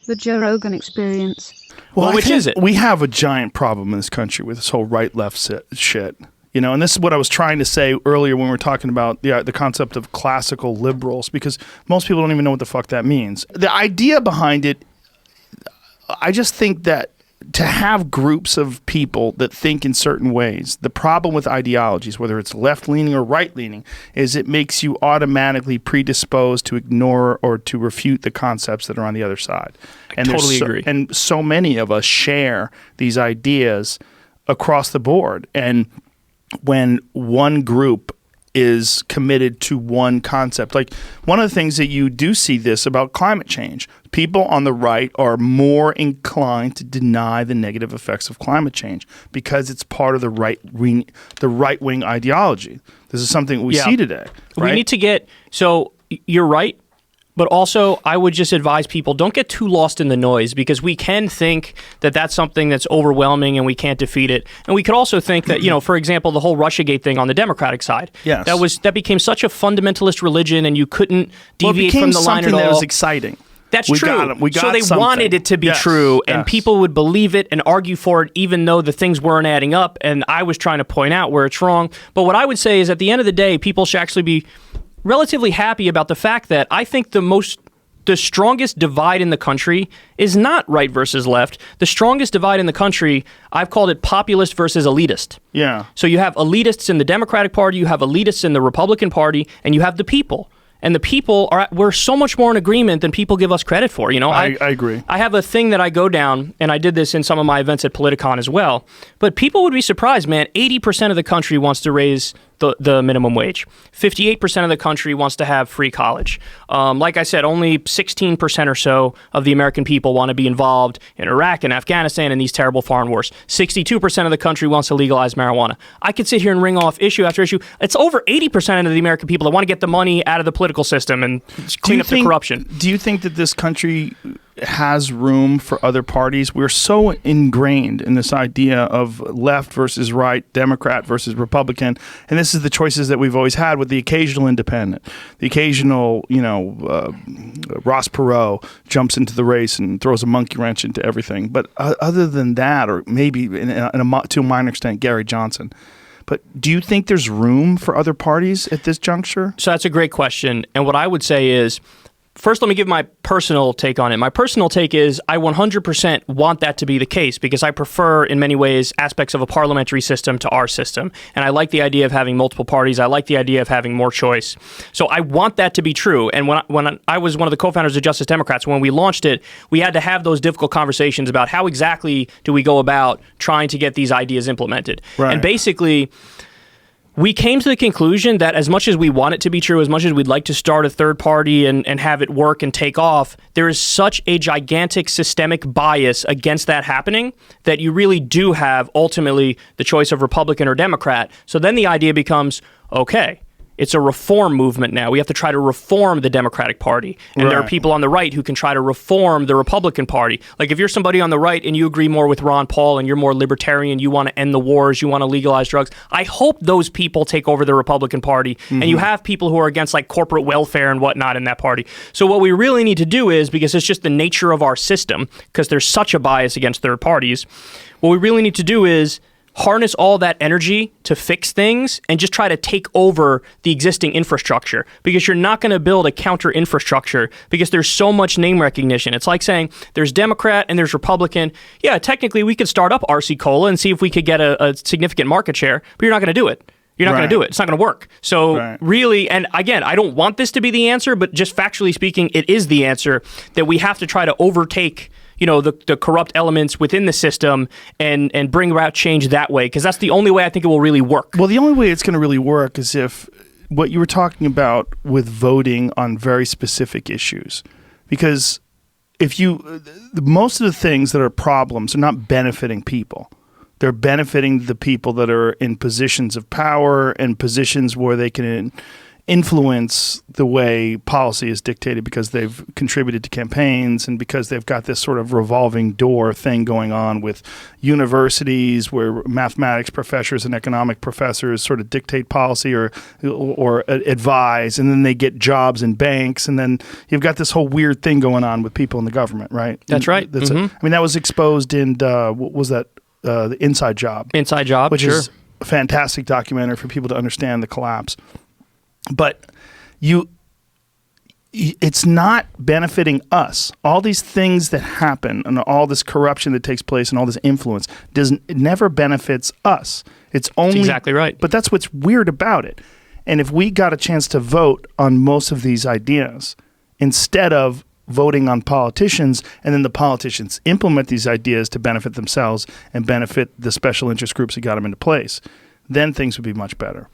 The Joe Rogan Experience. Well, which is it? We have a giant problem in this country with this whole right-left shit. You know, and this is what I was trying to say earlier when we were talking about the concept of classical liberals, because most people don't even know what the fuck that means. The idea behind it, I just think that to have groups of people that think in certain ways, the problem with ideologies, whether it's left-leaning or right-leaning, is it makes you automatically predisposed to ignore or to refute the concepts that are on the other side. I totally agree. And so many of us share these ideas across the board. And when one group is committed to one concept. Like, one of the things that you do see this about climate change, people on the right are more inclined to deny the negative effects of climate change because it's part of the right-wing ideology. This is something we see today. Right? We need to get, so you're right. But also, I would just advise people, don't get too lost in the noise, because we can think that that's something that's overwhelming and we can't defeat it. And we could also think that, you know, for example, the whole Russiagate thing on the Democratic side. Yes. That became such a fundamentalist religion, and you couldn't deviate from the line at all. It became something that was exciting. That's true. We got so they something. wanted it to be true, and people would believe it and argue for it, even though the things weren't adding up. And I was trying to point out where it's wrong. But what I would say is, at the end of the day, people should actually be relatively happy about the fact that I think the strongest divide in the country is not right versus left. The strongest divide in the country, I've called it populist versus elitist. Yeah. So you have elitists in the Democratic Party, you have elitists in the Republican Party, and you have the people. And the people we're so much more in agreement than people give us credit for. You know, I agree. I have a thing that I go down, and I did this in some of my events at Politicon as well. But people would be surprised, man. 80% of the country wants to raise the minimum wage. 58% of the country wants to have free college. Like I said, only 16% or so of the American people want to be involved in Iraq and Afghanistan and these terrible foreign wars. 62% of the country wants to legalize marijuana. I could sit here and ring off issue after issue. It's over 80% of the American people that want to get the money out of the political system and clean up the corruption. Do you think that this country has room for other parties? We're so ingrained in this idea of left versus right, Democrat versus Republican, and this is the choices that we've always had, with the occasional independent, the occasional, Ross Perot jumps into the race and throws a monkey wrench into everything. But other than that, or maybe to a minor extent, Gary Johnson. But do you think there's room for other parties at this juncture? So that's a great question. And what I would say is, first, let me give my personal take on it. My personal take is I 100% want that to be the case, because I prefer, in many ways, aspects of a parliamentary system to our system. And I like the idea of having multiple parties. I like the idea of having more choice. So I want that to be true. And when I was one of the co-founders of Justice Democrats, when we launched it, we had to have those difficult conversations about how exactly do we go about trying to get these ideas implemented. Right. And basically, we came to the conclusion that as much as we want it to be true, as much as we'd like to start a third party and have it work and take off, there is such a gigantic systemic bias against that happening that you really do have ultimately the choice of Republican or Democrat. So then the idea becomes, okay, it's a reform movement now. We have to try to reform the Democratic Party. And there are people on the right who can try to reform the Republican Party. Like, if you're somebody on the right and you agree more with Ron Paul and you're more libertarian, you want to end the wars, you want to legalize drugs, I hope those people take over the Republican Party. Mm-hmm. And you have people who are against, like, corporate welfare and whatnot in that party. So what we really need to do is, because it's just the nature of our system, because there's such a bias against third parties, what we really need to do is harness all that energy to fix things and just try to take over the existing infrastructure, because you're not going to build a counter infrastructure because there's so much name recognition. It's like saying there's Democrat and there's Republican. Yeah, technically we could start up RC Cola and see if we could get a significant market share, but you're not going to do it. You're not going to do it. It's not going to work. So really, and again, I don't want this to be the answer, but just factually speaking, it is the answer, that we have to try to overtake the corrupt elements within the system and bring about change that way, because that's the only way I think it will really work. Well, the only way it's going to really work is if what you were talking about with voting on very specific issues, because most of the things that are problems are not benefiting people. They're benefiting the people that are in positions of power and positions where they can influence the way policy is dictated because they've contributed to campaigns and because they've got this sort of revolving door thing going on with universities where mathematics professors and economic professors sort of dictate policy or advise, and then they get jobs in banks, and then you've got this whole weird thing going on with people in the government, right? That's right. I mean, that was exposed in what was that? The Inside Job. Inside Job, which sure. is a fantastic documentary for people to understand the collapse. But it's not benefiting us. All these things that happen and all this corruption that takes place and all this influence it never benefits us. It's only That's exactly right. But that's what's weird about it. And if we got a chance to vote on most of these ideas instead of voting on politicians, and then the politicians implement these ideas to benefit themselves and benefit the special interest groups that got them into place, then things would be much better.